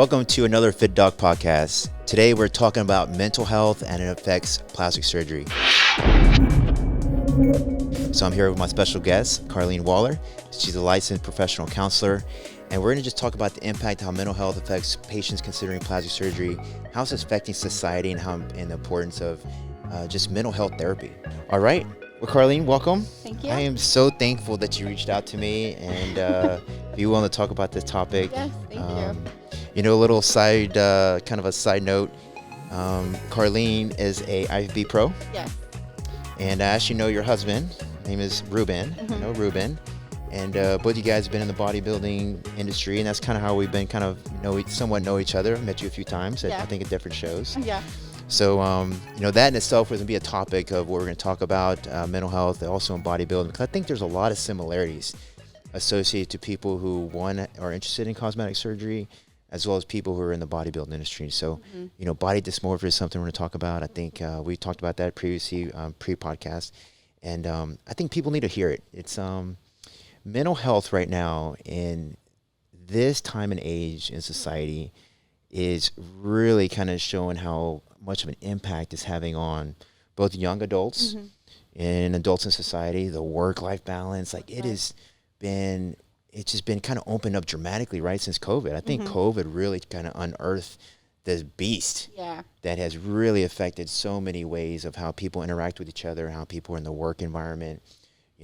Welcome to another FitDoc podcast. Today we're talking about mental health and it affects plastic surgery. So I'm here with my special guest, Carleen Waller. She's a licensed professional counselor, and we're going to just talk about the impact how mental health affects patients considering plastic surgery, how it's affecting society, and the importance of just mental health therapy. All right. Well, Carleen, welcome. Thank you. I am so thankful that you reached out to me and be willing to talk about this topic. Yes, thank you. You know, a little side, kind of a side note, Carleen is a IFB pro. Yes. And as you know, your husband, his name is Ruben. Mm-hmm. You know Ruben. And both you guys have been in the bodybuilding industry, and that's kind of how we've been somewhat know each other. Met you a few times, I think, at different shows. Yeah. So, that in itself was going to be a topic of what we're going to talk about, mental health, and also in bodybuilding, because I think there's a lot of similarities associated to people who, one, are interested in cosmetic surgery, as well as people who are in the bodybuilding industry. So, body dysmorphia is something we're going to talk about. I think we talked about that previously, pre-podcast. And I think people need to hear it. It's mental health right now in this time and age in society is really kind of showing how much of an impact it's having on both young adults and adults in society, the work-life balance. Like it's just been kind of opened up dramatically, right, since COVID. I think COVID really kind of unearthed this beast that has really affected so many ways of how people interact with each other, how people are in the work environment,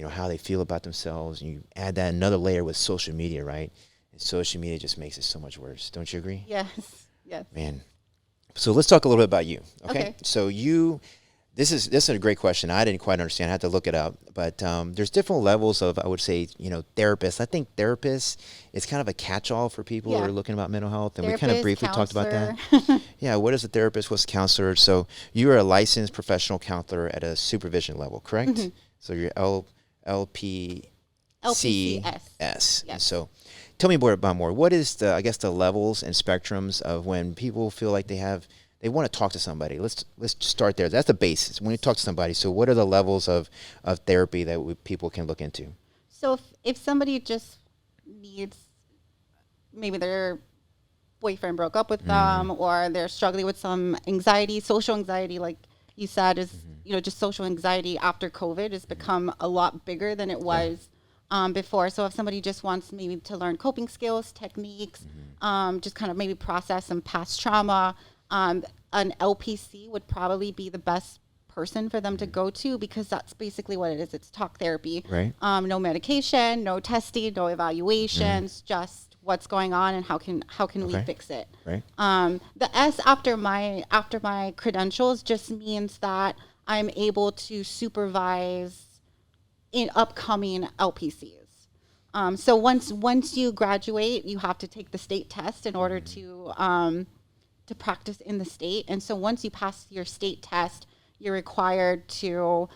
how they feel about themselves. And you add that another layer with social media, right? And social media just makes it so much worse. Don't you agree? Yes. Man. So let's talk a little bit about you, okay? Okay. So this is a great question. I didn't quite understand. I had to look it up. But there's different levels of, I would say, therapists. I think therapists is kind of a catch-all for people who are looking about mental health. And we kind of briefly talked about that. Yeah, what is a therapist? What's a counselor? So you are a licensed professional counselor at a supervision level, correct? So you're LPCS. Yes. So tell me more. What is the levels and spectrums of when people feel like they want to talk to somebody? Let's start there. That's the basis. When you talk to somebody, so what are the levels of therapy that people can look into? So if somebody just needs, maybe their boyfriend broke up with them, or they're struggling with some anxiety, social anxiety, like you said, is just social anxiety after COVID has become a lot bigger than it was before. So if somebody just wants maybe to learn coping skills, techniques, just kind of maybe process some past trauma, an LPC would probably be the best person for them to go to, because that's basically what it is. It's talk therapy. Right. No medication, no testing, no evaluations, just what's going on and how can we fix it. Right. The S after my credentials just means that I'm able to supervise in upcoming LPCs. So once you graduate, you have to take the state test in order to practice in the state. And so once you pass your state test, you're required to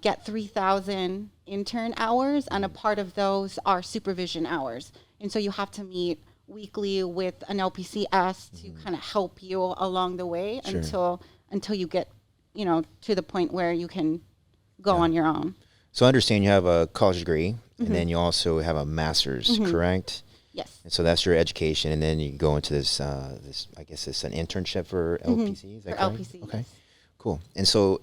get 3,000 intern hours, and a part of those are supervision hours. And so you have to meet weekly with an LPCS to kind of help you along the way until you get, to the point where you can go on your own. So I understand you have a college degree, and then you also have a master's, correct? Yes. And so that's your education, and then you go into this I guess it's an internship for LPC, is that correct? LPC, okay. Yes. Cool. And so,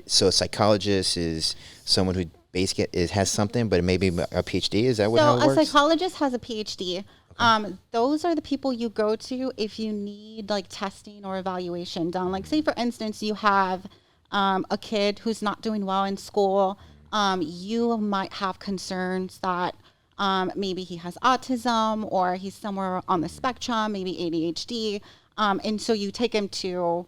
so a psychologist is someone who basically has something, but maybe a PhD, is that how it works? So a psychologist has a PhD. Okay. Those are the people you go to if you need like testing or evaluation done. Like say for instance, you have a kid who's not doing well in school. You might have concerns that maybe he has autism or he's somewhere on the spectrum, maybe ADHD. And so you take him to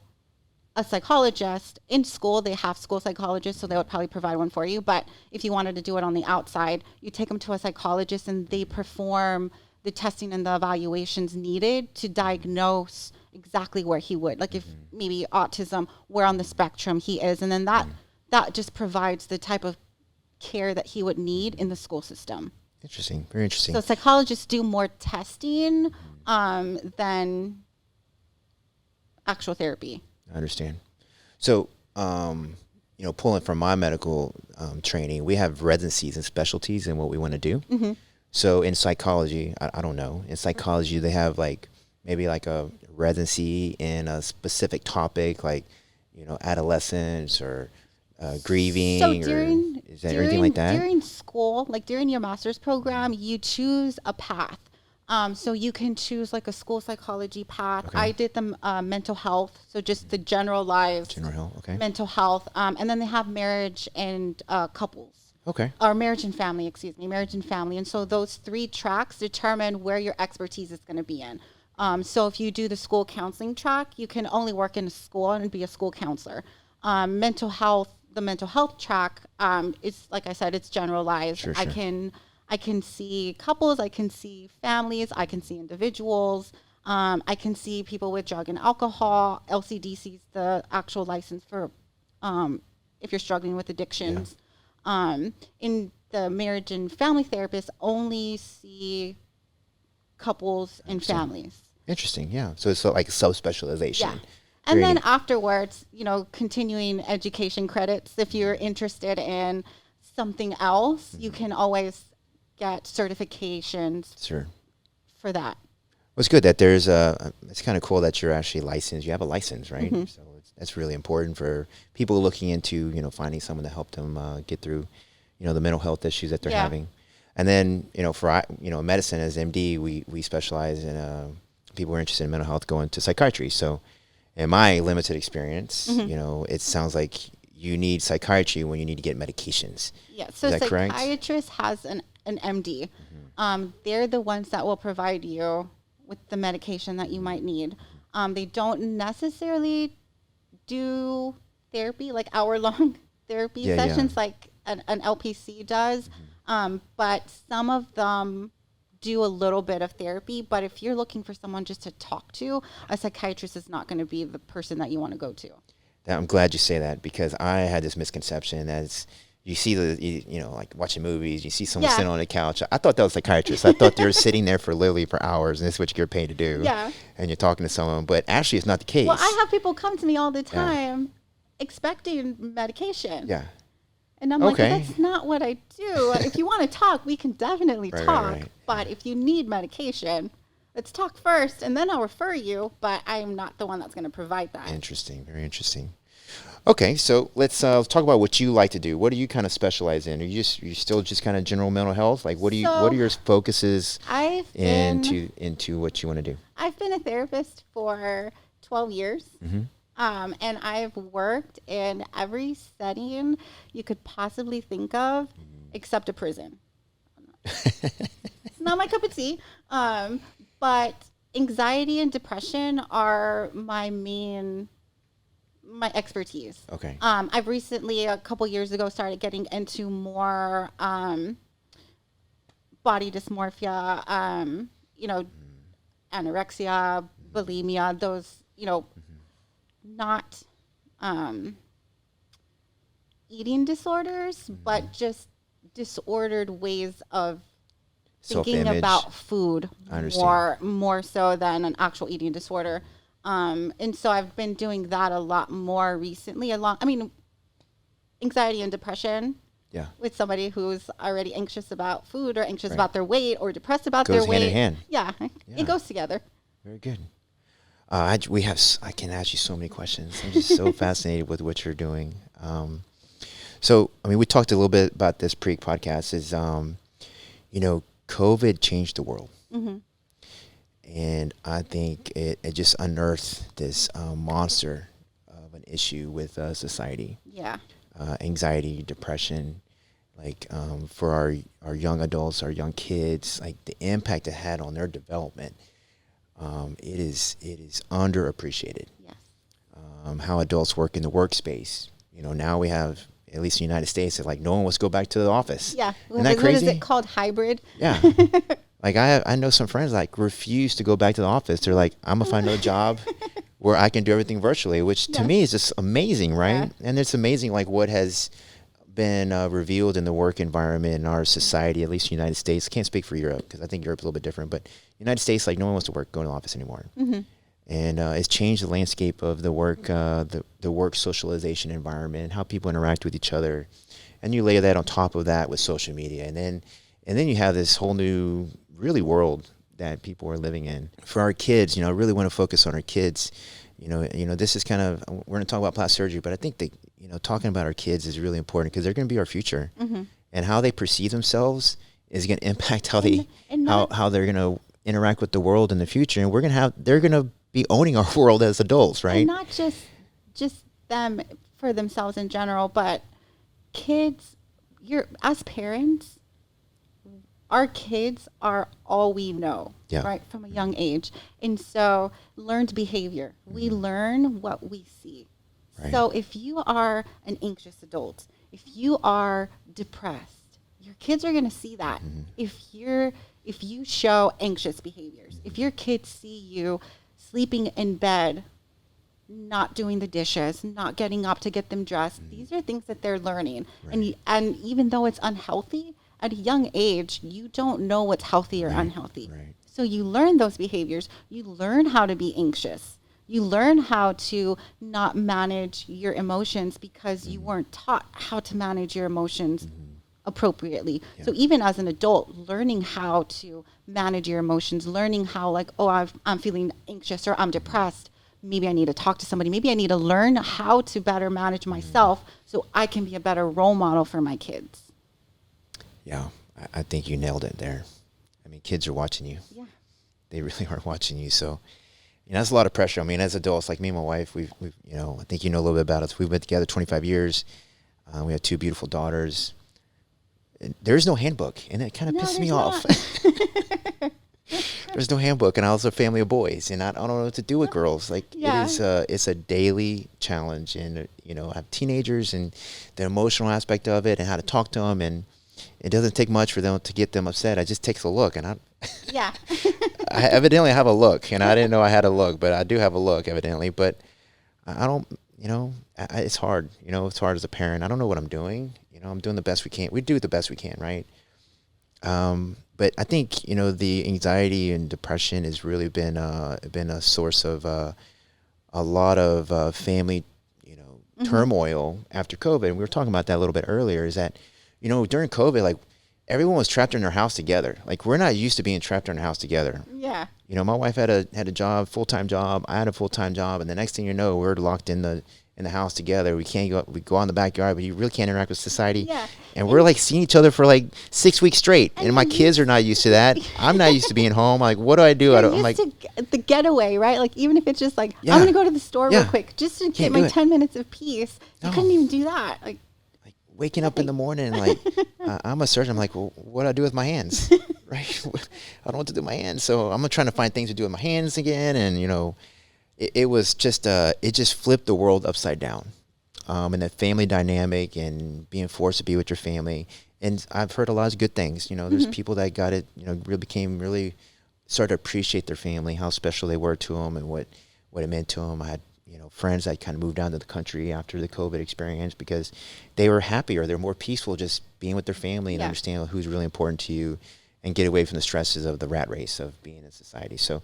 a psychologist. In school, they have school psychologists, so they would probably provide one for you. But if you wanted to do it on the outside, you take him to a psychologist and they perform the testing and the evaluations needed to diagnose exactly where he would. Like if maybe autism, where on the spectrum he is. And then that just provides the type of care that he would need in the school system. Interesting. Very interesting. So psychologists do more testing than actual therapy. I understand. So, pulling from my medical training, we have residencies and specialties in what we want to do. So in psychology, I don't know. In psychology, they have like maybe like a residency in a specific topic, like, adolescence or grieving, So or is there anything like that? during school, like during your master's program, you choose a path. So you can choose like a school psychology path. Okay. I did the mental health, so just the generalized General health, okay. mental health. And then they have marriage and couples. Okay. Or marriage and family, marriage and family. And so those 3 tracks determine where your expertise is going to be in. So if you do the school counseling track, you can only work in a school and be a school counselor. Mental health, the mental health track, it's like I said, it's generalized. Sure. I can see couples, I can see families, I can see individuals, I can see people with drug and alcohol. LCDC is the actual license for if you're struggling with addictions. Yeah. In the marriage and family therapists only see couples and families. Interesting, yeah. So it's like subspecialization. Yeah. And then afterwards, continuing education credits. If you're interested in something else, you can always get certifications for that. Well, it's good that there's it's kind of cool that you're actually licensed. You have a license, right? Mm-hmm. So that's really important for people looking into, finding someone to help them get through, the mental health issues that they're having. And then, for, medicine as MD, we specialize in people who are interested in mental health going to psychiatry. So in my limited experience, it sounds like you need psychiatry when you need to get medications. Yeah. So Is that correct? Psychiatrist has an MD. They're the ones that will provide you with the medication that you might need. They don't necessarily do therapy, like hour-long therapy sessions like an LPC does. But some of them do a little bit of therapy. But if you're looking for someone just to talk to, a psychiatrist is not going to be the person that you want to go to. I'm glad you say that, because I had this misconception that you see like watching movies, you see someone sitting on a couch. I thought that was a psychiatrist. I thought they were sitting there literally for hours, and that's what you're paid to do. Yeah. And you're talking to someone, but actually it's not the case. Well, I have people come to me all the time expecting medication. Yeah. And I'm like, that's not what I do. If you want to talk, we can definitely talk. Right. But if you need medication, let's talk first, and then I'll refer you. But I am not the one that's going to provide that. Interesting. Very interesting. Okay, so let's talk about what you like to do. What do you kind of specialize in? Are you still just kind of general mental health? Like, what are your focuses into what you want to do? I've been a therapist for 12 years. Mm-hmm. And I've worked in every setting you could possibly think of, except a prison. It's not my cup of tea. But anxiety and depression are my expertise. Okay. I've recently, a couple years ago, started getting into more body dysmorphia, anorexia, bulimia, those, not eating disorders, but just disordered ways of thinking self-image. About food more so than an actual eating disorder. And so I've been doing that a lot more recently. Anxiety and depression. Yeah. With somebody who's already anxious about food or anxious about their weight or depressed about their weight. Goes hand in hand. Yeah, it goes together. Very good. I can ask you so many questions. I'm just so fascinated with what you're doing. We talked a little bit about this pre-podcast is, COVID changed the world. Mm-hmm. And I think it just unearthed this monster of an issue with society. Yeah. Anxiety, depression, for our young adults, our young kids, like the impact it had on their development. It is underappreciated. Yes. How adults work in the workspace. Now we have, at least in the United States, it's like no one wants to go back to the office. Yeah. Isn't that crazy? What is it called? Hybrid? Yeah. I know some friends refuse to go back to the office. They're like, I'm gonna find another job where I can do everything virtually, which to me is just amazing, right? Yeah. And it's amazing what has been revealed in the work environment in our society, at least in the United States. I can't speak for Europe because I think Europe's a little bit different, but United States, no one wants to go to the office anymore. Mm-hmm. And it's changed the landscape of the work, the work socialization environment, and how people interact with each other. And you layer that on top of that with social media, and then you have this whole new world that people are living in. For our kids, I really want to focus on our kids. This is kind of, we're going to talk about plastic surgery, but I think that, talking about our kids is really important because they're going to be our future. And how they perceive themselves is going to impact how how they're going to interact with the world in the future. And they're going to be owning our world as adults, right? And not just them for themselves in general, but kids, as parents, our kids are all we know, right, from a young age. And so learned behavior, we learn what we see. Right. So if you are an anxious adult, if you are depressed, your kids are going to see that. If you show anxious behaviors, if your kids see you sleeping in bed, not doing the dishes, not getting up to get them dressed, these are things that they're learning. Right. And even though it's unhealthy, at a young age, you don't know what's healthy or unhealthy. Right. So you learn those behaviors. You learn how to be anxious. You learn how to not manage your emotions because you weren't taught how to manage your emotions appropriately. Yeah. So even as an adult, learning how to manage your emotions, learning how I'm feeling anxious or I'm depressed. Maybe I need to talk to somebody. Maybe I need to learn how to better manage myself so I can be a better role model for my kids. Yeah, I think you nailed it there. I mean, kids are watching you. Yeah. They really are watching you. So, that's a lot of pressure. I mean, as adults, like me and my wife, we've I think you know a little bit about us. We've been together 25 years. We have 2 beautiful daughters. And there's no handbook, and it kind of pisses me off. There's no handbook, and I was a family of boys, and I don't know what to do with girls. It's a daily challenge, and I have teenagers and the emotional aspect of it, and how to talk to them, and it doesn't take much for them to get them upset. It just takes a look, and I evidently have a look, and I didn't know I had a look, but I do have a look evidently. But I don't, it's hard. It's hard as a parent. I don't know what I'm doing. I'm doing the best we can. We do the best we can, right? But I think the anxiety and depression has really been a source of a lot of family turmoil after COVID. And we were talking about that a little bit earlier. Is that during COVID, everyone was trapped in their house together. We're not used to being trapped in our house together. Yeah. My wife had a job, full-time job. I had a full-time job, and the next thing you know, we're locked in the house together. We can't go. We go on the backyard, but you really can't interact with society. Yeah. And we're seeing each other for 6 weeks straight. And my kids are not used to that. I'm not used to being home. What do I do? I'm the getaway, right? Even if it's just I'm going to go to the store real quick just to get my 10 minutes of peace. You couldn't even do that. Waking up in the morning, I'm a surgeon. I'm well, what do I do with my hands? Right? I don't know what to do with my hands. So I'm trying to find things to do with my hands again. And, it was just, it just flipped the world upside down. And that family dynamic and being forced to be with your family. And I've heard a lot of good things. There's people that got it, really started to appreciate their family, how special they were to them and what it meant to them. I had, friends that kind of moved down to the country after the COVID experience because they were happier. They're more peaceful just being with their family and understand who's really important to you and get away from the stresses of the rat race of being in society. So,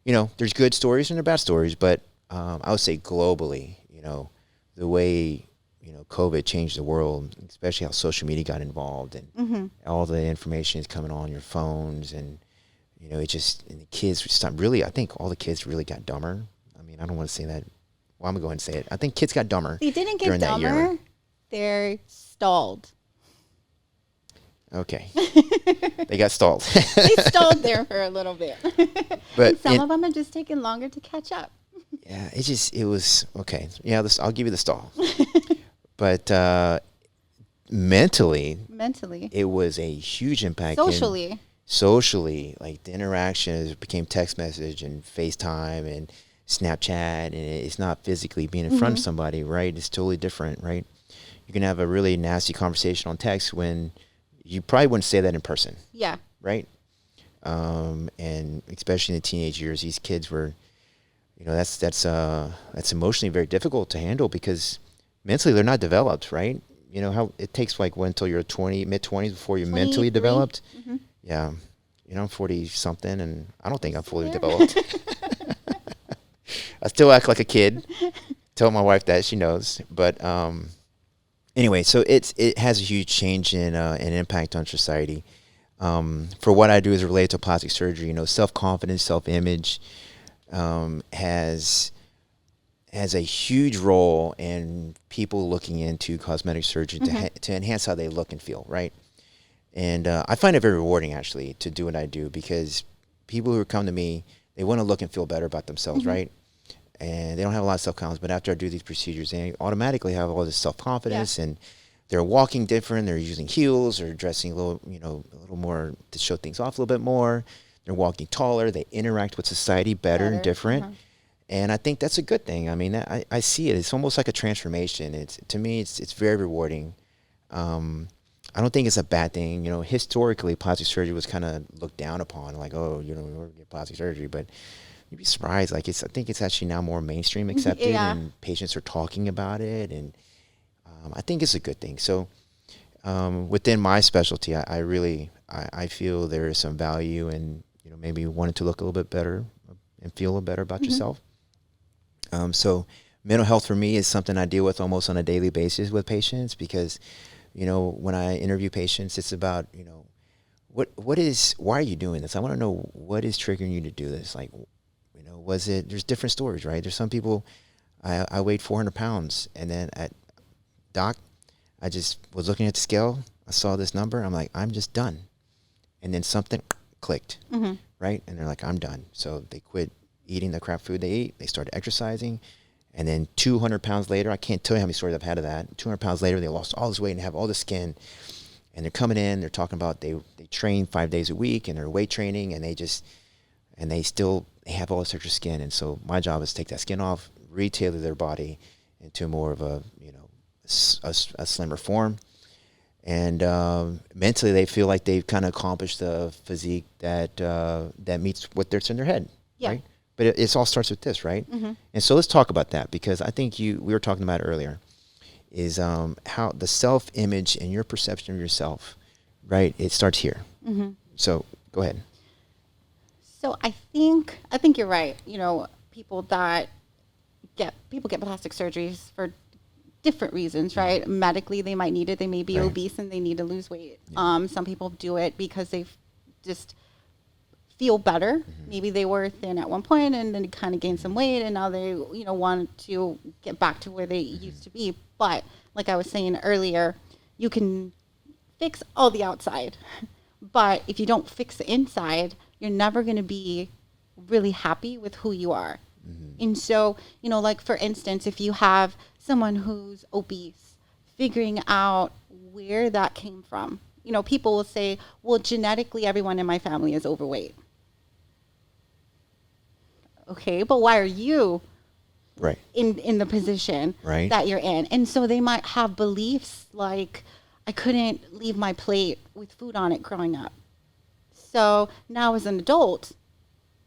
there's good stories and there are bad stories, but I would say globally, the way, COVID changed the world, especially how social media got involved and all the information is coming on your phones and, it just, and the kids stopped really, I think all the kids really got dumber. I mean, I don't want to say that. Well, I'm going to go ahead and say it. I think kids got dumber. They didn't get dumber. They're stalled. Okay. They got stalled. They stalled there for a little bit. But some of them have just taken longer to catch up. Yeah, it was, okay. Yeah, I'll give you the stall. But mentally, it was a huge impact. Socially, the interactions became text message and FaceTime and Snapchat, and it's not physically being in front of somebody, right? It's totally different, right? You can have a really nasty conversation on text when you probably wouldn't say that in person. Yeah. Right? And especially in the teenage years, these kids were, that's emotionally very difficult to handle because mentally they're not developed, right? How it takes until you're mid-20s before you're mentally developed. Mm-hmm. Yeah. I'm 40-something, and I don't think I'm fully developed. I still act like a kid. Tell my wife that, she knows. But anyway, so it has a huge change in an impact on society. for what I do is related to plastic surgery. You know, self-confidence, self-image has a huge role in people looking into cosmetic surgery to enhance how they look and feel, right? And I find it very rewarding, actually, to do what I do, because people who come to me, they want to look and feel better about themselves, right? And they don't have a lot of self-confidence, but after I do these procedures, they automatically have all this self-confidence, and they're walking different. They're using heels or dressing a little more to show things off a little bit more. They're walking taller. They interact with society better and different. And I think that's a good thing. I mean, I see it. It's almost like a transformation. To me, it's very rewarding. I don't think it's a bad thing. You know, historically, plastic surgery was kind of looked down upon, like, oh, you know, we're gonna get plastic surgery. But you'd be surprised. Like, I think it's actually now more mainstream accepted, and patients are talking about it, and I think it's a good thing. So within my specialty, I feel there is some value in, you know, maybe wanting to look a little bit better and feel a little better about yourself. So mental health for me is something I deal with almost on a daily basis with patients, because, you know, when I interview patients, it's about, you know, why are you doing this? I want to know what is triggering you to do this. Like, you know, there's different stories, right? There's some people, I weighed 400 pounds, and then at doc, I just was looking at the scale. I saw this number. I'm like, I'm just done. And then something clicked, right? And they're like, I'm done. So they quit eating the crap food they eat. They started exercising. And then 200 pounds later, I can't tell you how many stories I've had of that. 200 pounds later, they lost all this weight and have all the skin. And they're coming in, they're talking about they train 5 days a week, and they're weight training, and they have all this extra skin. And so my job is to take that skin off, retailor their body into more of a, you know, a slimmer form. And mentally, they feel like they've kind of accomplished the physique that meets what's in their head, right? But it all starts with this, right? And so let's talk about that, because I think we were talking about it earlier, is how the self-image and your perception of yourself, right? It starts here. So go ahead. So I think you're right. You know, people get plastic surgeries for different reasons, right? Medically, they might need it. They may be obese and they need to lose weight. Some people do it because they just feel better. Maybe they were thin at one point and then kind of gained some weight, and now they, you know, want to get back to where they used to be. But like I was saying earlier, you can fix all the outside, but if you don't fix the inside, you're never going to be really happy with who you are. And so, you know, like for instance, if you have someone who's obese, figuring out where that came from. You know, people will say, well, genetically, everyone in my family is overweight. Okay, but why are you in the position that you're in? And so they might have beliefs like, I couldn't leave my plate with food on it growing up. So now as an adult,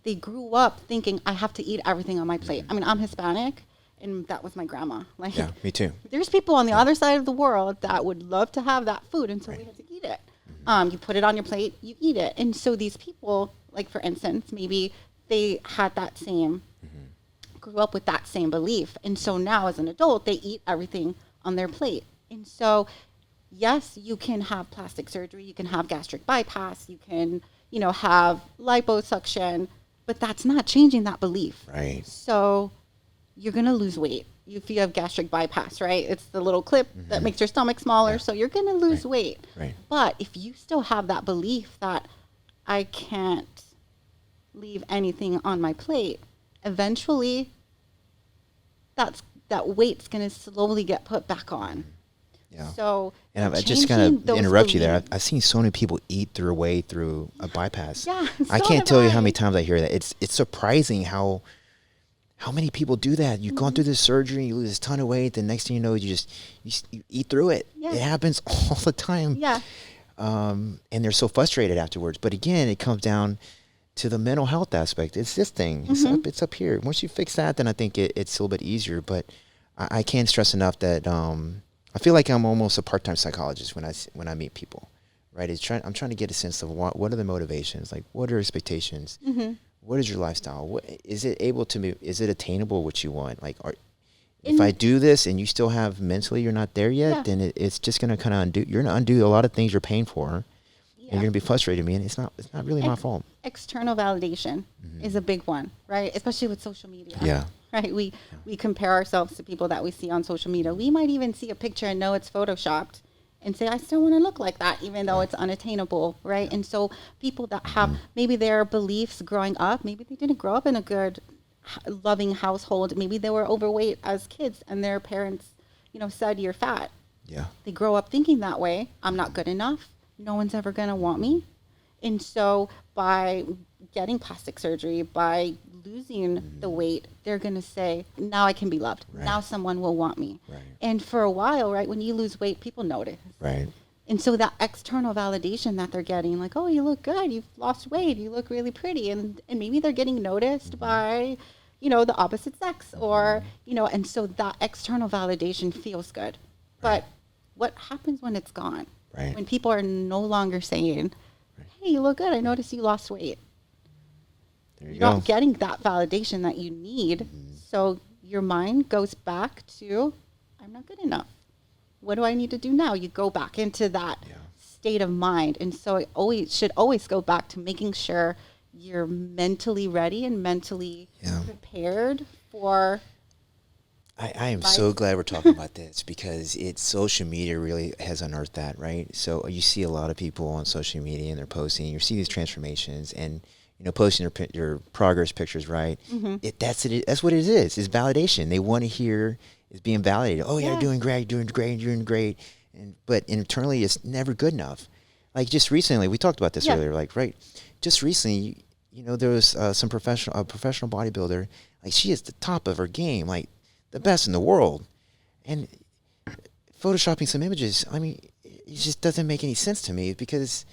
they grew up thinking, I have to eat everything on my plate. I mean, I'm Hispanic, and that was my grandma. Like, yeah, me too. There's people on the other side of the world that would love to have that food, and so we have to eat it. You put it on your plate, you eat it. And so these people, like for instance, maybe they had that same, grew up with that same belief. And so now as an adult, they eat everything on their plate. And so, yes, you can have plastic surgery, you can have gastric bypass, you can, you know, have liposuction, but that's not changing that belief. Right. So you're going to lose weight if you have gastric bypass, right? It's the little clip that makes your stomach smaller. So you're going to lose weight. Right. But if you still have that belief that I can't leave anything on my plate, eventually that weight's going to slowly get put back on. Yeah. So, and I just kind of interrupt you there. I've seen so many people eat their way through a bypass. Yeah, I can't tell you how many times I hear that. It's surprising how many people do that. You've gone through this surgery, you lose a ton of weight. The next thing you know, you eat through it. Yeah. It happens all the time. Yeah. And they're so frustrated afterwards. But again, it comes down to the mental health aspect. It's this thing. It's up here. Once you fix that, then I think it's a little bit easier. But I can't stress enough that I feel like I'm almost a part-time psychologist when I meet people, right? I'm trying to get a sense of what are the motivations, like what are expectations, what is your lifestyle, is it attainable what you want? Like, if I do this and you still have mentally you're not there yet, then it's just going to kind of undo a lot of things you're paying for. And you're going to be frustrated with me, and it's not really my fault. External validation is a big one, right? Especially with social media. Yeah. Right? We compare ourselves to people that we see on social media. We might even see a picture and know it's photoshopped and say, I still want to look like that, even though it's unattainable, right? And so people that have maybe their beliefs growing up, maybe they didn't grow up in a good, loving household. Maybe they were overweight as kids and their parents, said, you're fat. Yeah. They grow up thinking that way. I'm not good enough. No one's ever going to want me. And so by getting plastic surgery, by losing the weight, they're going to say, now I can be loved. Right. Now someone will want me. Right. And for a while, right, when you lose weight, people notice. Right. And so that external validation that they're getting, like, oh, you look good, you've lost weight, you look really pretty. And maybe they're getting noticed by, the opposite sex or, and so that external validation feels good. But what happens when it's gone? Right. When people are no longer saying, hey, you look good, I noticed you lost weight. You're not getting that validation that you need. So your mind goes back to, I'm not good enough. What do I need to do now? You go back into that state of mind. And so it should always go back to making sure you're mentally ready and mentally prepared for. I am so glad we're talking about this because social media really has unearthed that, right? So you see a lot of people on social media and they're posting, you see these transformations and, posting your progress pictures, right? That's what it is validation. They want to hear is being validated. Oh, yeah, you're doing great, you're doing great. But internally, it's never good enough. Like just recently, we talked about this earlier, just recently, there was some professional bodybuilder, like she is the top of her game, like the best in the world. And photoshopping some images, I mean, it just doesn't make any sense to me because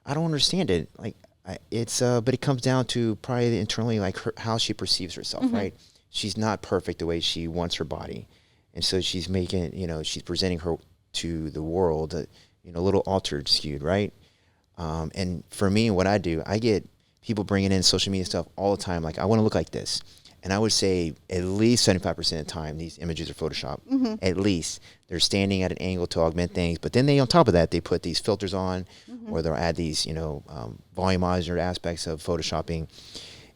I don't understand it. Like, but it comes down to probably internally, like how she perceives herself, right? She's not perfect the way she wants her body. And so she's making, she's presenting her to the world, a little altered, skewed, right? And for me, what I do, I get people bringing in social media stuff all the time. Like, I want to look like this. And I would say at least 75% of the time, these images are Photoshopped. At least. They're standing at an angle to augment things. But then on top of that, they put these filters on or they'll add these, volumizer aspects of Photoshopping.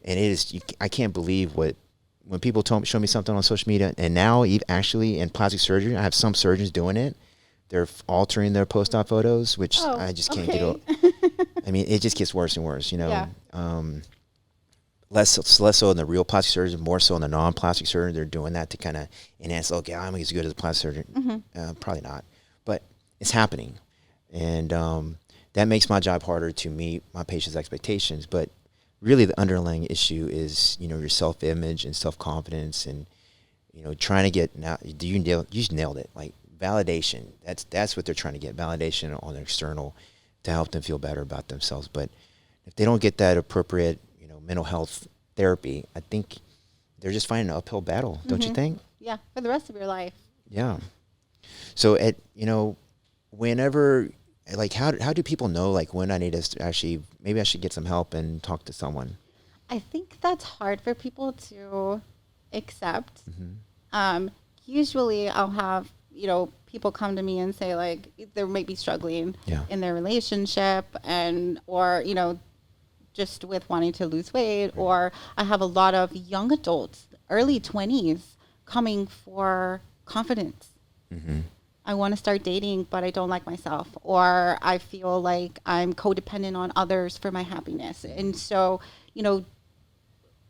And it is, I can't believe when people show me something on social media, and now actually in plastic surgery, I have some surgeons doing it. They're altering their post-op photos, which I just can't get over. I mean, it just gets worse and worse, Less so in the real plastic surgeon, more so in the non-plastic surgeon. They're doing that to kind of enhance, okay, I'm as good as a plastic surgeon. Probably not. But it's happening. And that makes my job harder to meet my patient's expectations. But really the underlying issue is, your self-image and self-confidence and, trying to get, now, you nailed it. Like validation, that's what they're trying to get, validation on the external to help them feel better about themselves. But if they don't get that appropriate, mental health therapy, I think they're just fighting an uphill battle, don't you think? Yeah, for the rest of your life. Yeah. So whenever, like, how do people know, like, when I need to maybe I should get some help and talk to someone? I think that's hard for people to accept. Usually I'll have, people come to me and say, like, they might be struggling in their relationship or just with wanting to lose weight, or I have a lot of young adults, early 20s, coming for confidence. I want to start dating, but I don't like myself, or I feel like I'm codependent on others for my happiness. And so, we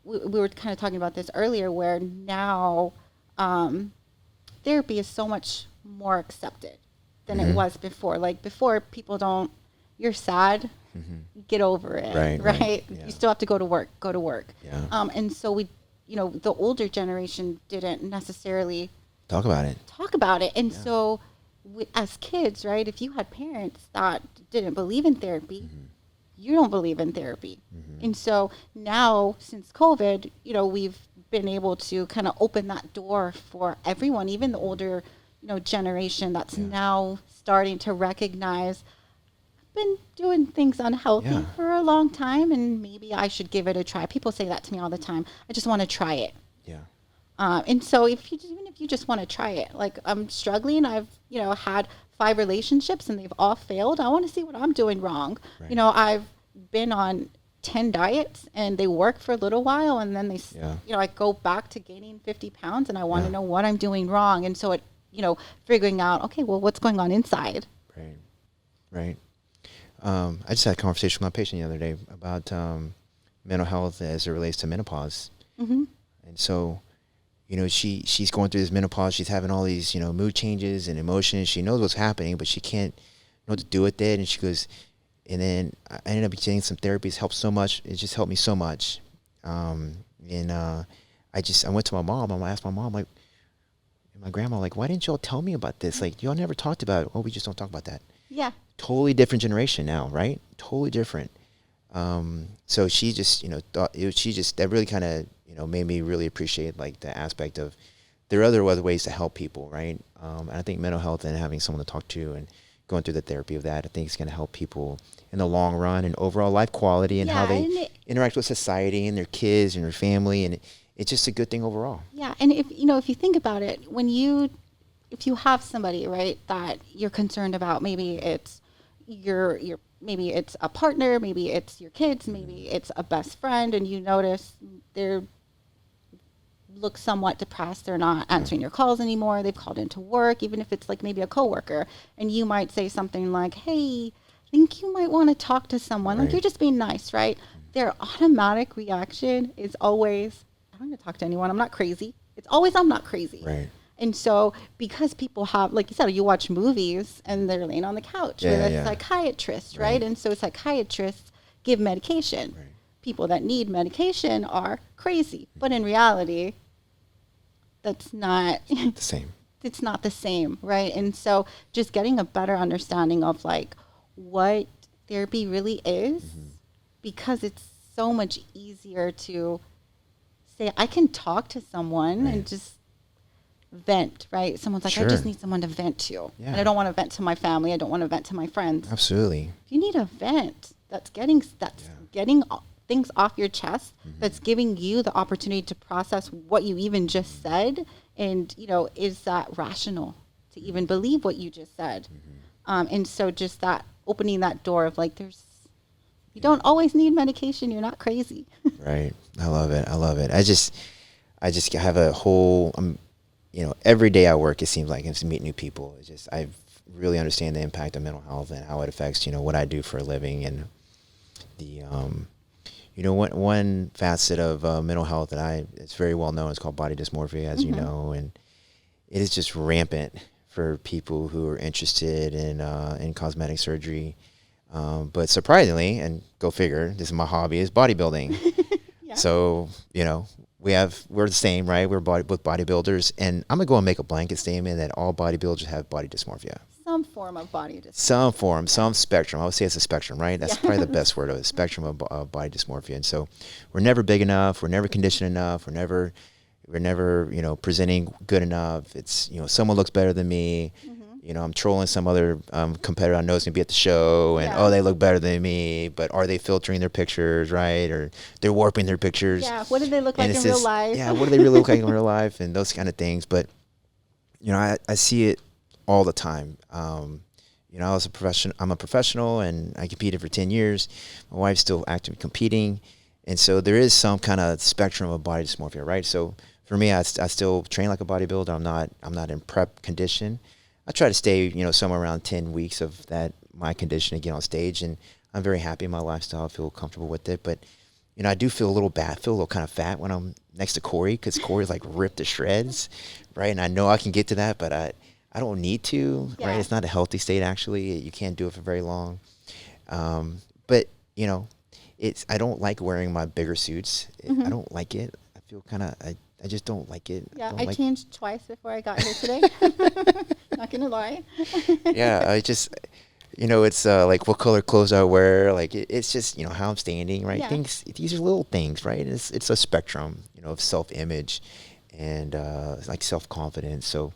were kind of talking about this earlier, where now therapy is so much more accepted than it was before. Like before, you're sad, get over it, right? Yeah. You still have to go to work. Yeah. And so the older generation didn't necessarily talk about it. And so as kids, right, if you had parents that didn't believe in therapy, you don't believe in therapy. And so now, since COVID, we've been able to kind of open that door for everyone, even the older, generation that's now starting to recognize been doing things unhealthy for a long time, and maybe I should give it a try. People say that to me all the time. I just want to try it. And so even if you just want to try it, like I'm struggling, I've had 5 relationships and they've all failed. I want to see what I'm doing wrong. Right. You know, I've been on 10 diets and they work for a little while and then I go back to gaining 50 pounds and I want to know what I'm doing wrong. And so figuring out, okay, well, what's going on inside? Right. I just had a conversation with my patient the other day about mental health as it relates to menopause. Mm-hmm. And so, she's going through this menopause. She's having all these, mood changes and emotions. She knows what's happening, but she can't know what to do with it. And she goes, and then I ended up getting some therapy. It's helped so much. It just helped me so much. I went to my mom. I asked my mom, like, my grandma, like, why didn't y'all tell me about this? Like, y'all never talked about it. Oh, we just don't talk about that. Yeah. Totally different generation now, right? Totally different. So she just, that really kind of, made me really appreciate like the aspect of there are other ways to help people, right? And I think mental health and having someone to talk to and going through the therapy of that, I think it's going to help people in the long run and overall life quality and how they interact with society and their kids and their family. And it's just a good thing overall. Yeah. And if you think about it, if you have somebody, right, that you're concerned about, maybe it's maybe it's a partner, maybe it's your kids, maybe it's a best friend, and you notice they look somewhat depressed, they're not answering your calls anymore, they've called into work, even if it's like maybe a coworker, and you might say something like, hey, I think you might want to talk to someone, like you're just being nice, right? Their automatic reaction is always, I don't want to talk to anyone, I'm not crazy. It's always, I'm not crazy. Right. And so because people have, like you said, you watch movies and they're laying on the couch with a psychiatrist, right? And so psychiatrists give medication. Right. People that need medication are crazy. But in reality, that's not the same. It's not the same, right? And so just getting a better understanding of like what therapy really is, because it's so much easier to say, I can talk to someone and just vent, right? Someone's like, I just need someone to vent to. Yeah. And I don't want to vent to my family. I don't want to vent to my friends. Absolutely. If you need a vent, that's getting things off your chest, that's giving you the opportunity to process what you even just said. And, is that rational to even believe what you just said? And so just that opening that door of like, you don't always need medication. You're not crazy. Right. I love it. I just have a whole, every day I work, it seems like I just meet new people. It's just, I really understand the impact of mental health and how it affects, what I do for a living. And the, one facet of mental health that it's very well known, it's called body dysmorphia, as you know, and it is just rampant for people who are interested in cosmetic surgery. But surprisingly, and go figure, this is my hobby, is bodybuilding. So, we're the same, right? We're both bodybuilders. And I'm going to go and make a blanket statement that all bodybuilders have body dysmorphia. Some form of body dysmorphia. Some form, some spectrum. I would say it's a spectrum, right? That's probably the best word of it, spectrum of body dysmorphia. And so we're never big enough. We're never conditioned enough. We're never, presenting good enough. It's, someone looks better than me. I'm trolling some other competitor I know is going to be at the show, and they look better than me, but are they filtering their pictures, right? Or they're warping their pictures. Yeah, what do they look like in real life? Yeah, what do they really look like in real life, and those kind of things. But, I see it all the time. I was I'm a professional, and I competed for 10 years. My wife's still actively competing. And so there is some kind of spectrum of body dysmorphia, right? So for me, I still train like a bodybuilder. I'm not in prep condition. I try to stay, somewhere around 10 weeks of that, my condition to get on stage. And I'm very happy in my lifestyle. I feel comfortable with it. But, I do feel a little bad, feel a little kind of fat when I'm next to Corey, because Corey's like ripped to shreds, right? And I know I can get to that, but I don't need to, right? It's not a healthy state, actually. You can't do it for very long. But, I don't like wearing my bigger suits. I don't like it. I feel kind of, I just don't like it. Yeah, I changed twice before I got here today. Not gonna lie. Yeah, I just, it's like what color clothes I wear. Like it's just, how I'm standing, right? Yeah. These are little things, right? It's a spectrum, of self-image and like self-confidence. So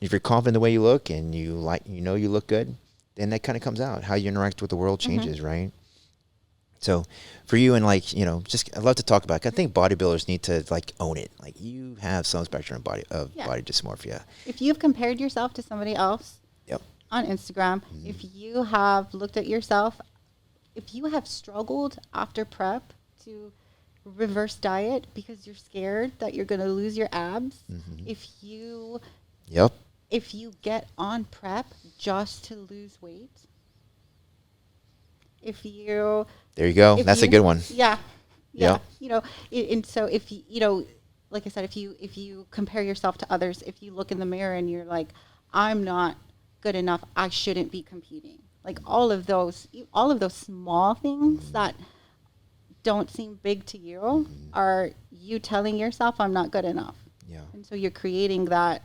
if you're confident the way you look and you look good, then that kind of comes out. How you interact with the world changes, right? So for you and just I'd love to talk about it. I think bodybuilders need to own it. Like you have some spectrum of body dysmorphia. If you've compared yourself to somebody else, on Instagram. If you have looked at yourself, if you have struggled after prep to reverse diet because you're scared that you're going to lose your abs, if you get on prep just to lose weight, there you go. That's a good one. Yeah. Yeah. And so if like I said, if you compare yourself to others, if you look in the mirror and you're like, I'm not good enough, I shouldn't be competing. Like all of those small things that don't seem big to you are you telling yourself I'm not good enough. Yeah. And so you're creating that.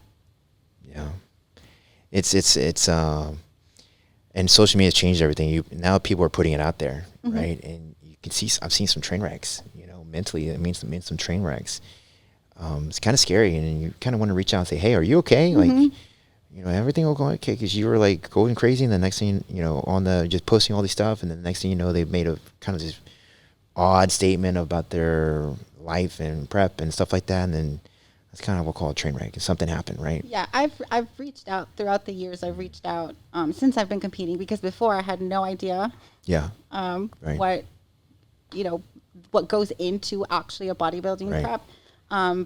Yeah. It's and social media has changed everything. Now people are putting it out there, right? And you can see, I've seen some train wrecks, mentally. It means some train wrecks. It's kind of scary, and you kind of want to reach out and say, hey, are you okay? Like, everything will go okay, because you were like going crazy, and the next thing, on the just posting all this stuff, and then the next thing you know, they've made a kind of this odd statement about their life and prep and stuff like that, and then that's kind of what we'll call a train wreck. Something happened, right? Yeah, I've reached out throughout the years. I've reached out since I've been competing, because before I had no idea. Yeah. Right. What goes into actually a bodybuilding prep.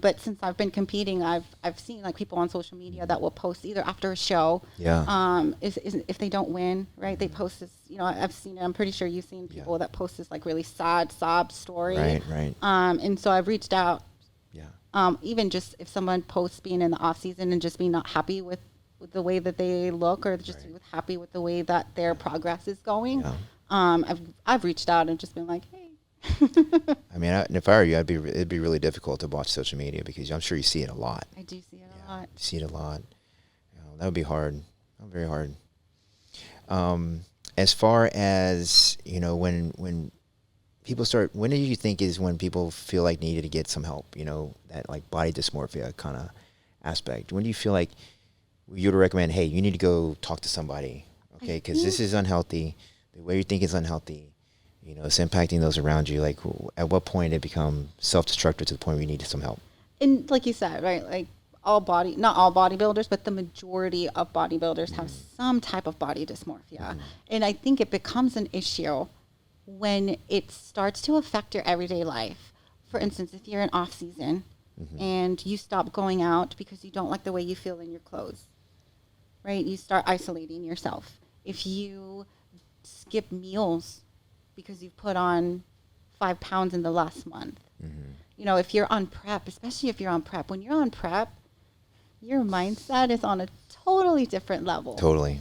But since I've been competing, I've seen like people on social media that will post either after a show. Yeah. If they don't win, right? They post this. I've seen it. I'm pretty sure you've seen people that post this like really sad sob story. Right. And so I've reached out. Yeah. Even just if someone posts being in the off season and just being not happy with the way that they look, or just happy with the way that their progress is going. Yeah. I've reached out and just been like, hey. I mean, if I were you, it'd be really difficult to watch social media, because I'm sure you see it a lot. I do see it a lot. See it a lot. That would be hard. Very hard. As far as when people start, when do you think is when people feel like needed to get some help? That like body dysmorphia kind of aspect. When do you feel like you would recommend, hey, you need to go talk to somebody, okay? Because this is unhealthy. The way you think is unhealthy. It's impacting those around you. Like, at what point it become self-destructive to the point where you need some help? And like you said, right? Like not all bodybuilders, but the majority of bodybuilders have some type of body dysmorphia. And I think it becomes an issue when it starts to affect your everyday life. For instance, if you're in off season and you stop going out because you don't like the way you feel in your clothes, right? You start isolating yourself. If you skip meals because you've put on 5 pounds in the last month. If you're on prep, especially if you're on prep, when you're on prep, your mindset is on a totally different level. Totally.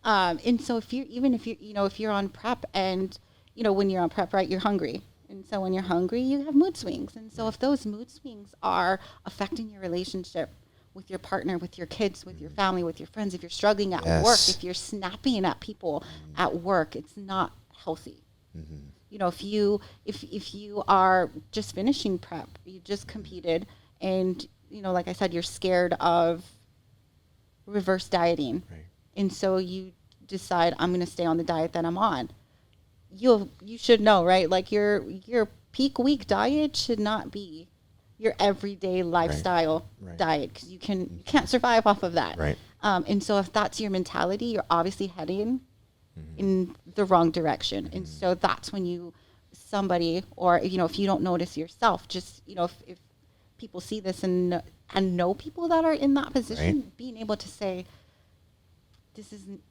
And so if you're on prep, and, when you're on prep, right, you're hungry. And so when you're hungry, you have mood swings. And so if those mood swings are affecting your relationship with your partner, with your kids, with your family, with your friends, if you're struggling at work, if you're snapping at people at work, it's not healthy. If you are just finishing prep, you just competed, and like I said, you're scared of reverse dieting, and so you decide, I'm going to stay on the diet that I'm on. You should know, right? Like your peak week diet should not be your everyday lifestyle diet, because you can't survive off of that. And so if that's your mentality, you're obviously heading in the wrong direction. And so that's when somebody, or if you don't notice yourself, just if people see this and know people that are in that position, being able to say, this isn't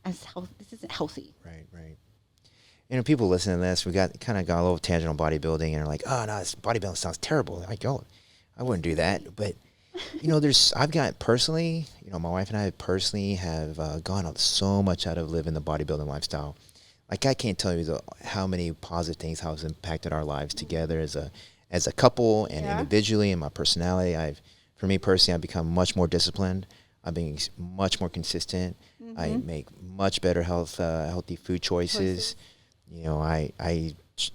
healthy. Right. People listening to this, we got a little tangent on bodybuilding, and they're like, oh no, this bodybuilding sounds terrible. Like, oh, I wouldn't do that. But I've got personally, my wife and I personally have gone out so much out of living the bodybuilding lifestyle. Like, I can't tell you how many positive things, how it's impacted our lives together as a couple and individually, and my personality. For me personally, I've become much more disciplined. I'm being much more consistent. I make much better healthy food choices. I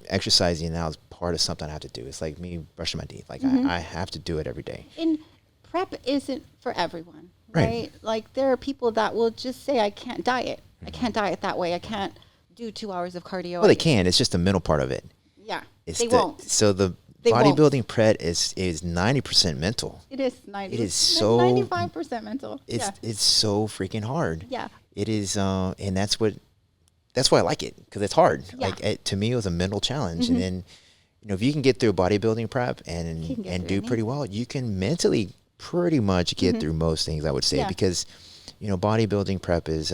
exercising now is part of something I have to do. It's like me brushing my teeth. Like, I have to do it every day. And prep isn't for everyone, right? Like, there are people that will just say, I can't diet. I can't diet that way. I can't do 2 hours of cardio. Well, they can. It's just the mental part of it. Yeah, won't. So the bodybuilding prep is 90% mental. It is 90. It is so 95% mental. It's so freaking hard. Yeah. It is, and that's why I like it, because it's hard. Yeah. Like to me, it was a mental challenge, and then if you can get through bodybuilding prep and do pretty well, you can mentally pretty much get through most things, I would say, because bodybuilding prep is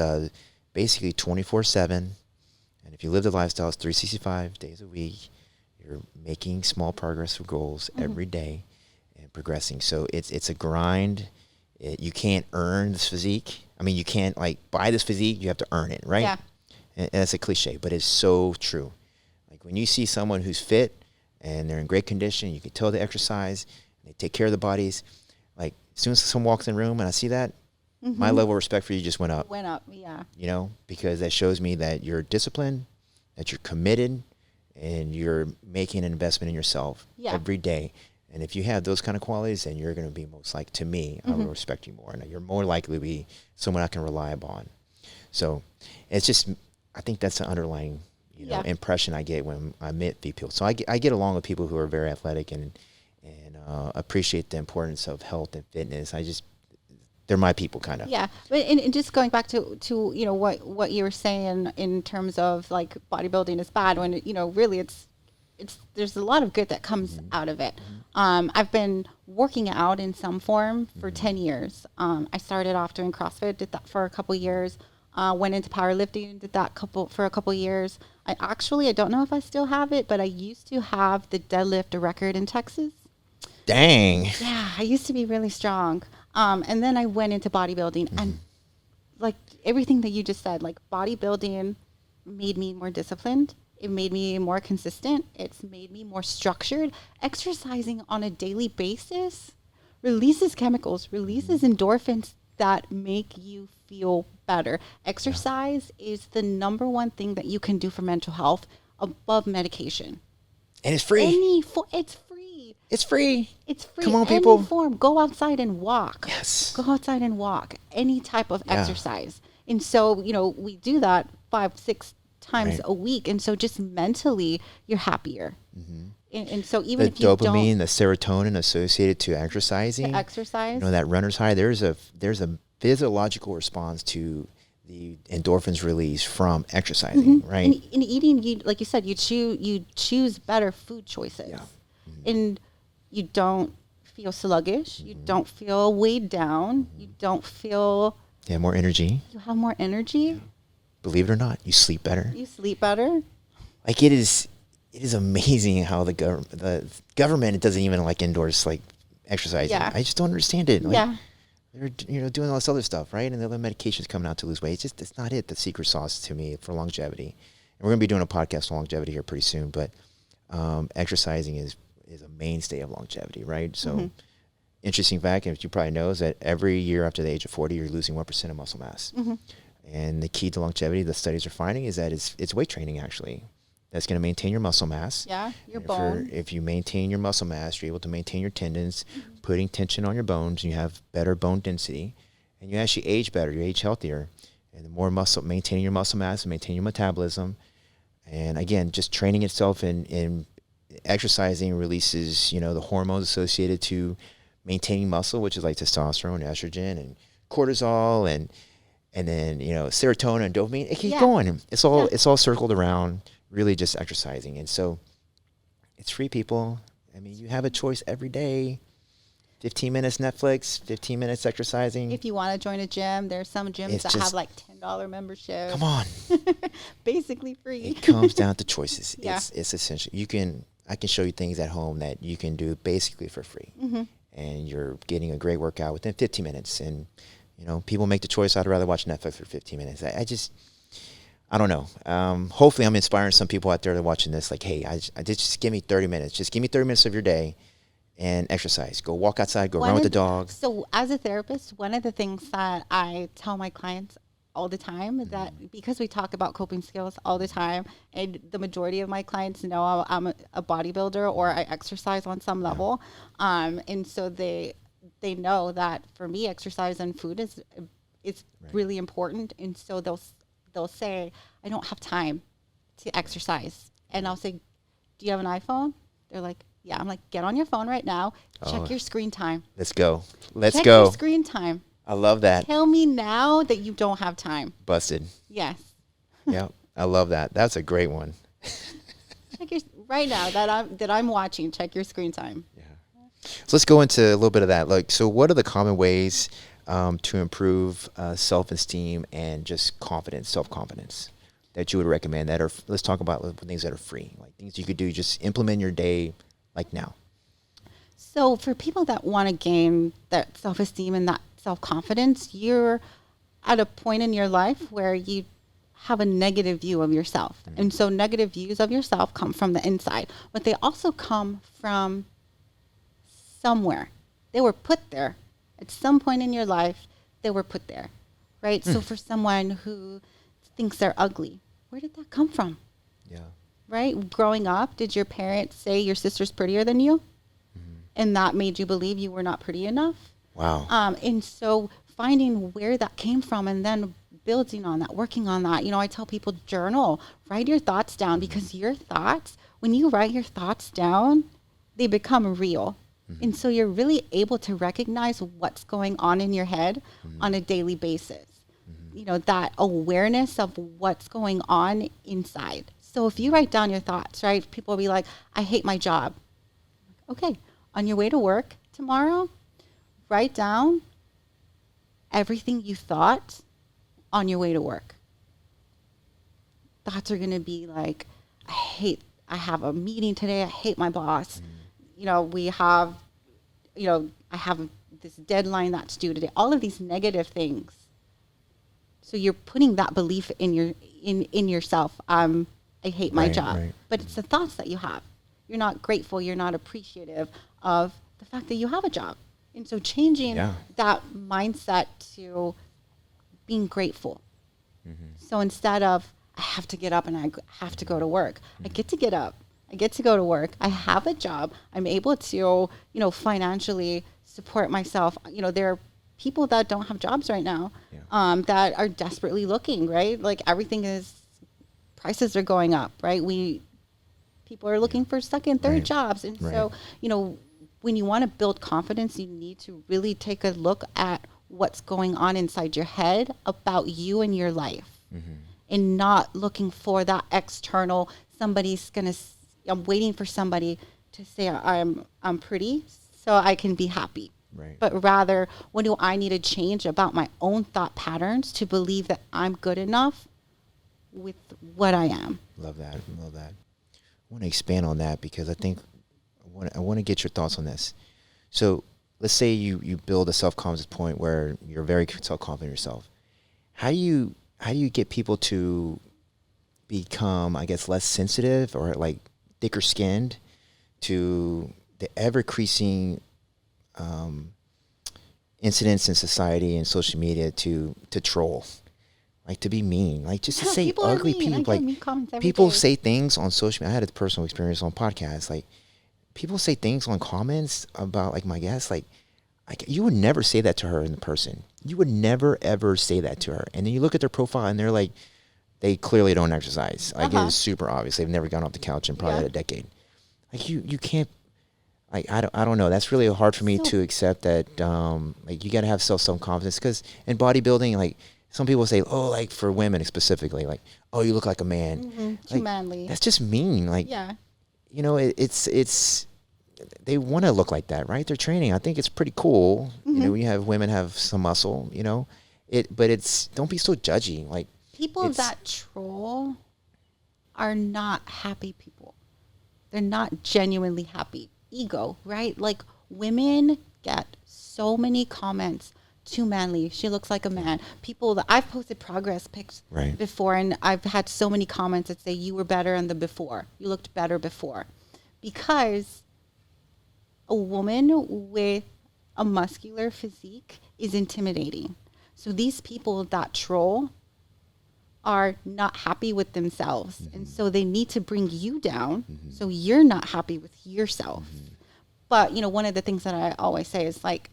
basically 24/7, and if you live the lifestyle, it's 365 days a week. You're making small progress with goals every day and progressing. So it's a grind. You can't earn this physique. I mean, you can't buy this physique. You have to earn it, right? Yeah. And that's a cliche, but it's so true. Like when you see someone who's fit and they're in great condition, you can tell they exercise, they take care of the bodies. Like as soon as someone walks in the room and I see that, my level of respect for you just went up. Went up, yeah. Because that shows me that you're disciplined, that you're committed, and you're making an investment in yourself every day. And if you have those kind of qualities, then you're going to be most like, to me, I will respect you more. And you're more likely to be someone I can rely upon. So it's just, I think that's the underlying, impression I get when I meet people. So I get along with people who are very athletic and appreciate the importance of health and fitness. They're my people, kind of. Yeah, but and just going back to what you were saying in terms of like bodybuilding is bad, when really it's there's a lot of good that comes out of it. I've been working out in some form for 10 years. I started off doing CrossFit, did that for a couple years. Went into powerlifting, did that for a couple years. I don't know if I still have it, but I used to have the deadlift record in Texas. Dang. Yeah, I used to be really strong. And then I went into bodybuilding, and like everything that you just said, like bodybuilding made me more disciplined. It made me more consistent. It's made me more structured. Exercising on a daily basis releases chemicals, releases endorphins that make you feel better. Exercise is the number one thing that you can do for mental health above medication. And it's free. It's free. It's free. It's free. Come on, people. Any form. Go outside and walk. Yes. Go outside and walk. Any type of exercise. And so, we do that 5-6 times a week. And so just mentally, you're happier. And so even if you don't... The dopamine, the serotonin associated to exercising. That runner's high, there's a physiological response to the endorphins release from exercising, right? And in eating, like you said, you choose better food choices. Yeah. And you don't feel sluggish. You don't feel weighed down. You don't feel... You have more energy. You have more energy. Yeah. Believe it or not, you sleep better. Like it is amazing how the government doesn't even endorse exercising. Yeah. I just don't understand it. They're doing all this other stuff, right? And the other medications coming out to lose weight. It's not it. The secret sauce to me for longevity. And we're gonna be doing a podcast on longevity here pretty soon. But exercising is a mainstay of longevity, right? So interesting fact, and you probably know, is that every year after the age of 40, you're losing 1% of muscle mass. And the key to longevity, the studies are finding, is that it's weight training actually. That's going to maintain your muscle mass. Yeah, your bone. If you maintain your muscle mass, you're able to maintain your tendons, putting tension on your bones, and you have better bone density, and you actually age better, you age healthier. And the more maintaining your muscle mass, maintaining your metabolism, and again, just training itself in exercising releases, the hormones associated to maintaining muscle, which is like testosterone, estrogen, and cortisol, and then serotonin and dopamine. It keeps going. It's all circled around really just exercising. And so it's free, people. I mean, you have a choice every day. 15 minutes Netflix, 15 minutes exercising. If you want to join a gym, there's some gyms that have $10 membership. Come on. Basically free. It comes down to choices. Yeah. It's essential. I can show you things at home that you can do basically for free. And you're getting a great workout within 15 minutes. And people make the choice, I'd rather watch Netflix for 15 minutes. I don't know. Hopefully I'm inspiring some people out there that are watching this. Like, hey, just give me 30 minutes. Just give me 30 minutes of your day and exercise. Go walk outside, go run with the dog. So as a therapist, one of the things that I tell my clients all the time is that because we talk about coping skills all the time, and the majority of my clients know I'm a bodybuilder or I exercise on some level. And so they know that for me, exercise and food is really important. And so they'll say, I don't have time to exercise. And I'll say, do you have an iPhone? They're like, yeah. I'm like, get on your phone right now. Check your screen time. Let's go. Check your screen time. I love that. Tell me now that you don't have time. Busted. Yes. Yeah, I love that. That's a great one. Check your right now that I'm watching. Check your screen time. Yeah. So let's go into a little bit of that. Like, so what are the common ways to improve self-esteem and just confidence, self-confidence that you would recommend that are, let's talk about things that are free, like things you could do, just implement in your day like now. So for people that want to gain that self-esteem and that self-confidence, you're at a point in your life where you have a negative view of yourself. Mm-hmm. And so negative views of yourself come from the inside, but they also come from somewhere. They were put there. At some point in your life, they were put there, right? So for someone who thinks they're ugly, where did that come from? Yeah. Right? Growing up, did your parents say your sister's prettier than you? Mm-hmm. And that made you believe you were not pretty enough? Wow. And so finding where that came from and then building on that, working on that. You know, I tell people journal, write your thoughts down, because your thoughts, when you write your thoughts down, they become real. And so you're really able to recognize what's going on in your head on a daily basis. You know, that awareness of what's going on inside. So if you write down your thoughts, right, people will be like, I hate my job. Okay, on your way to work tomorrow, write down everything you thought on your way to work. Thoughts are going to be like, I have a meeting today. I hate my boss. You know, I have this deadline that's due today. All of these negative things. So you're putting that belief in yourself. I hate my job. Right. But it's the thoughts that you have. You're not grateful. You're not appreciative of the fact that you have a job. And so changing that mindset to being grateful. So instead of, I have to get up and I have to go to work, I get to get up. I get to go to work. I have a job. I'm able to, you know, financially support myself. You know, there are people that don't have jobs right now, that are desperately looking, right? Like prices are going up, right? People are looking for second, third jobs. And so, you know, when you want to build confidence, you need to really take a look at what's going on inside your head about you and your life, and not looking for that external, I'm waiting for somebody to say I'm pretty so I can be happy. Right. But rather, what do I need to change about my own thought patterns to believe that I'm good enough with what I am? Love that. Love that. I want to expand on that because I think I want to get your thoughts on this. So let's say you build a self-confidence point where you're very self-confident in yourself. How do you get people to become, I guess, less sensitive or like thicker skinned to the ever-increasing incidents in society and social media to troll, like to be mean, like just to say ugly people. Like people say things on social media. I had a personal experience on podcasts. Like people say things on comments about like my guests. Like you would never say that to her in person. You would never ever say that to her. And then you look at their profile and they're like, they clearly don't exercise. Like it is super obvious. They've never gone off the couch in probably a decade. Like you can't. Like I don't know. That's really hard for me to accept that. Like you got to have some confidence because in bodybuilding, like some people say, oh, like for women specifically, like oh, you look like a man. Too manly. That's just mean. Like you know, it's they want to look like that, right? They're training. I think it's pretty cool. You know, when you have women have some muscle. You know, but it's don't be so judgy. Like people that troll are not happy people. They're not genuinely happy. Ego, right? Like women get so many comments, too manly, she looks like a man. People that I've posted progress pics before, and I've had so many comments that say you were better in the before, you looked better before, because a woman with a muscular physique is intimidating. So these people that troll are not happy with themselves. And so they need to bring you down so you're not happy with yourself. But, you know, one of the things that I always say is like,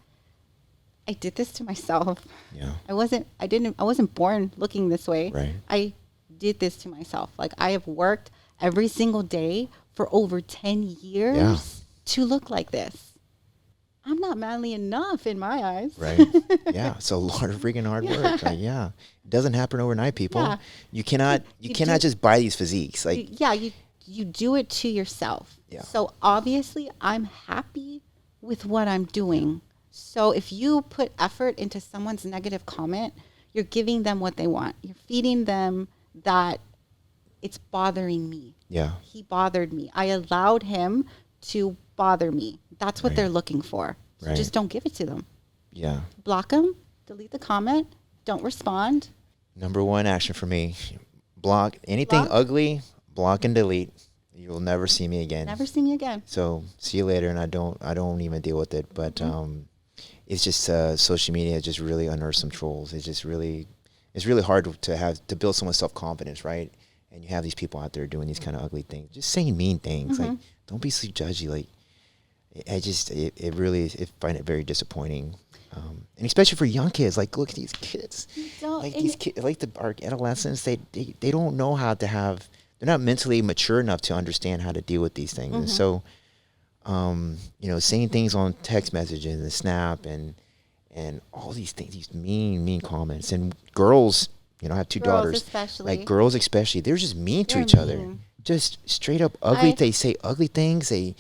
I did this to myself. Yeah. I wasn't born looking this way. Right. I did this to myself. Like I have worked every single day for over 10 years to look like this. I'm not manly enough in my eyes. Right. Yeah. It's a lot of freaking hard work. Like, yeah. It doesn't happen overnight, people. Yeah. You cannot just buy these physiques. Like, You do it to yourself. Yeah. So obviously I'm happy with what I'm doing. So if you put effort into someone's negative comment, you're giving them what they want. You're feeding them that it's bothering me. yeah. He bothered me. I allowed him to bother me. That's what they're looking for. So Right. just don't give it to them. Yeah. Block them, delete the comment, don't respond. Number one action for me, block anything ugly, block and delete. You'll never see me again. Never see me again. So see you later. And I don't even deal with it. But, it's just, social media just really unearths some trolls. It's really hard to build someone's self-confidence, right? And you have these people out there doing these kind of ugly things, just saying mean things. Like, don't be so judgy. Like, I find it very disappointing. And especially for young kids, like, look at these kids, our adolescents, they don't know how to they're not mentally mature enough to understand how to deal with these things. And so, saying things on text messages and Snap and all these things, these mean comments, and girls, I have two daughters, especially. like girls especially, they're just mean to They're each other, mean. just straight up ugly. They say ugly things. They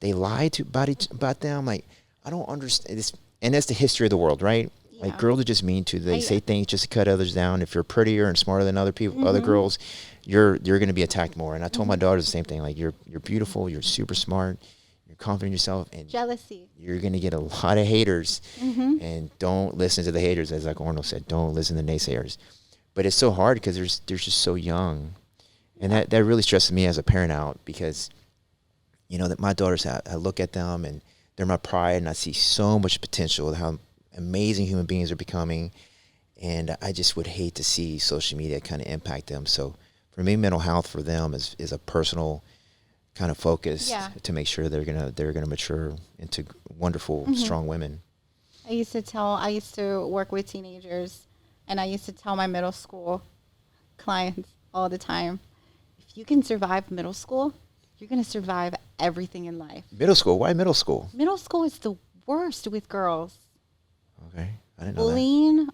lie about them. Like, I don't understand this. And that's the history of the world, right? Yeah. Like, girls are just mean to. They say things just to cut others down. If you're prettier and smarter than other people, other girls, you're going to be attacked more. And I told my daughters the same thing. Like, you're beautiful. You're super smart. You're confident in yourself. And Jealousy. you're going to get a lot of haters. And don't listen to the haters, as like Arnold said. Don't listen to naysayers. But it's so hard because they're just so young, and that really stresses me as a parent out, because that my daughters, I look at them and they're my pride, and I see so much potential, how amazing human beings are becoming, and I just would hate to see social media kind of impact them. So for me, mental health for them is a personal kind of focus to make sure they're gonna mature into wonderful, strong women. I used to work with teenagers, and I used to tell my middle school clients all the time, if you can survive middle school, you're going to survive everything in life. Middle school? Why middle school? Middle school is the worst with girls. Okay. I didn't know Bullying,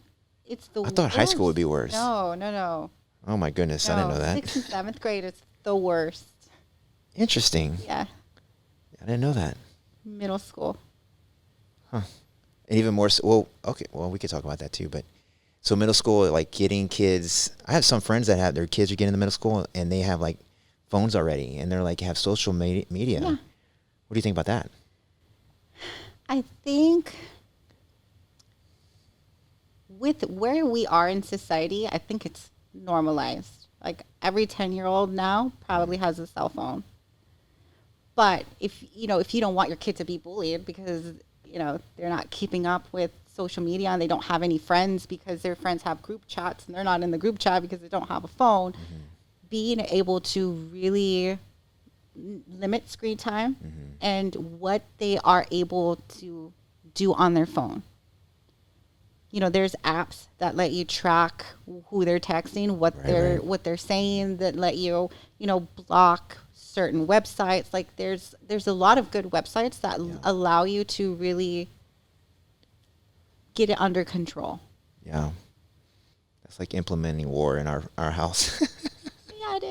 it's the worst. I thought high school would be worse. No. Oh my goodness, I didn't know that. 6th and 7th grade is the worst. Interesting. Yeah. I didn't know that. Middle school. Huh. And even more so, we could talk about that too, but so middle school, like getting kids, I have some friends that have their kids are getting into middle school and they have like phones already, and they're like have social media. Yeah. What do you think about that? I think with where we are in society, I think it's normalized. Like every 10-year-old now probably has a cell phone. But if you don't want your kid to be bullied because, they're not keeping up with social media and they don't have any friends because their friends have group chats and they're not in the group chat because they don't have a phone, being able to really limit screen time and what they are able to do on their phone. There's apps that let you track who they're texting, what they're saying, that let you, block certain websites. Like there's a lot of good websites that allow you to really get it under control. Yeah. That's like implementing war in our house. Yeah, it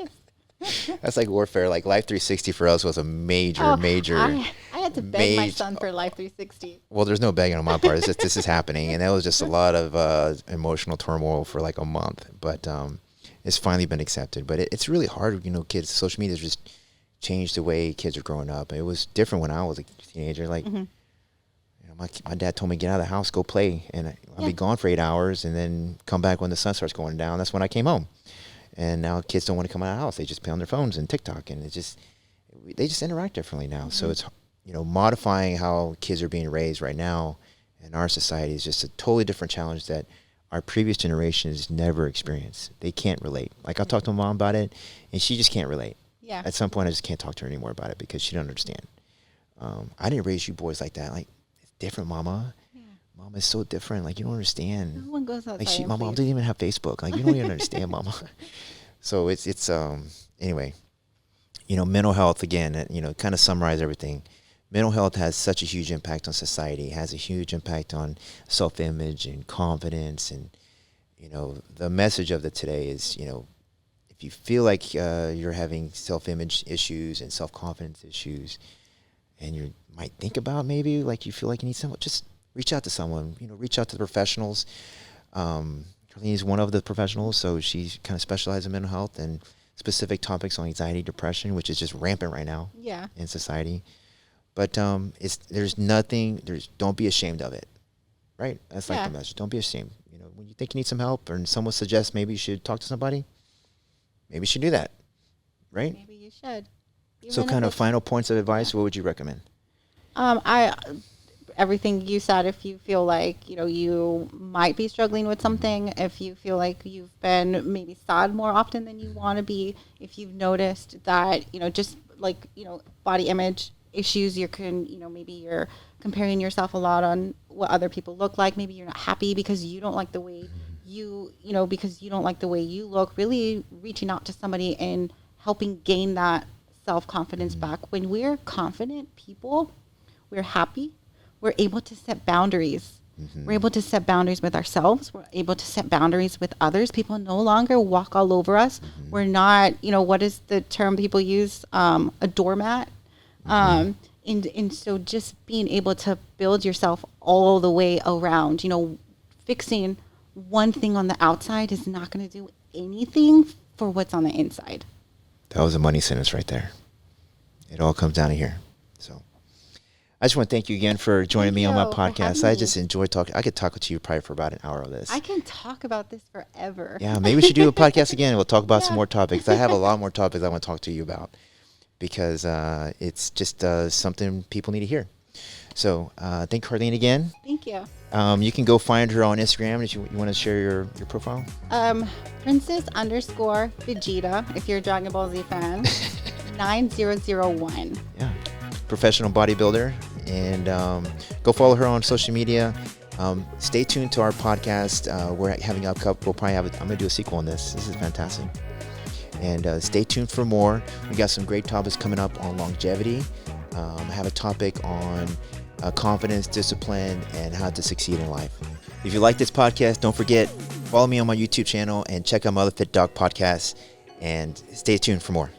is. That's like warfare. Like Life 360 for us was a major. I had to beg my son for Life 360. Well, there's no begging on my part. It's just this is happening, and that was just a lot of emotional turmoil for like a month. But it's finally been accepted. But it's really hard, kids. Social media has just changed the way kids are growing up. It was different when I was a teenager. Like, my dad told me, get out of the house, go play, and I'll be gone for 8 hours, and then come back when the sun starts going down. That's when I came home. And now kids don't want to come out of the house. They just play on their phones and TikTok, and they just interact differently now. So it's, modifying how kids are being raised right now in our society is just a totally different challenge that our previous generations never experienced. They can't relate. Like, I talked to my mom about it, and she just can't relate. Yeah. At some point, I just can't talk to her anymore about it because she doesn't understand. I didn't raise you boys like that. Like, it's different, Mama. Yeah. Mama is so different. Like, you don't understand. No one goes outside. Like, my mom didn't even have Facebook. Like, you don't even understand, Mama. So it's anyway, mental health again, kind of summarize everything. mental health has such a huge impact on society. It has a huge impact on self-image and confidence. And, the message of it today is, if you feel like you're having self-image issues and self-confidence issues, and you might think about maybe like you feel like you need someone, just reach out to someone, reach out to the professionals. Carleen is one of the professionals, so she kind of specializes in mental health and specific topics on anxiety, depression, which is just rampant right now in society. But don't be ashamed of it, right? That's like the message. Don't be ashamed. When you think you need some help or someone suggests maybe you should talk to somebody, maybe you should do that, right? Maybe you should. So kind of final points of advice, what would you recommend? Everything you said, if you feel like, you might be struggling with something, if you feel like you've been maybe sad more often than you want to be, if you've noticed that, just like, body image issues, maybe you're comparing yourself a lot on what other people look like. Maybe you're not happy because you don't like the way because you don't like the way you look, really reaching out to somebody and helping gain that self-confidence back. When we're confident people, we're happy, we're able to set boundaries. We're able to set boundaries with ourselves. We're able to set boundaries with others. People no longer walk all over us. We're not, what is the term people use? A doormat. And so just being able to build yourself all the way around, fixing one thing on the outside is not going to do anything for what's on the inside. That was a money sentence right there. It all comes down to here. So I just want to thank you again for joining me on my podcast. I just enjoy talking. I could talk to you probably for about an hour of this. I can talk about this forever. Yeah, maybe we should do a podcast again. We'll talk about some more topics. I have a lot more topics I want to talk to you about because it's just something people need to hear. So thank Carleen again. Thank you. You can go find her on Instagram if you want to share your profile. Princess_Vegeta, if you're a Dragon Ball Z fan. 9001. Yeah. Professional bodybuilder. And go follow her on social media. Stay tuned to our podcast. We're having I'm going to do a sequel on this. This is fantastic. And stay tuned for more. We got some great topics coming up on longevity. I have a topic on confidence, discipline, and how to succeed in life. If you like this podcast, don't forget, follow me on my YouTube channel and check out my other FitDoc podcasts. And stay tuned for more.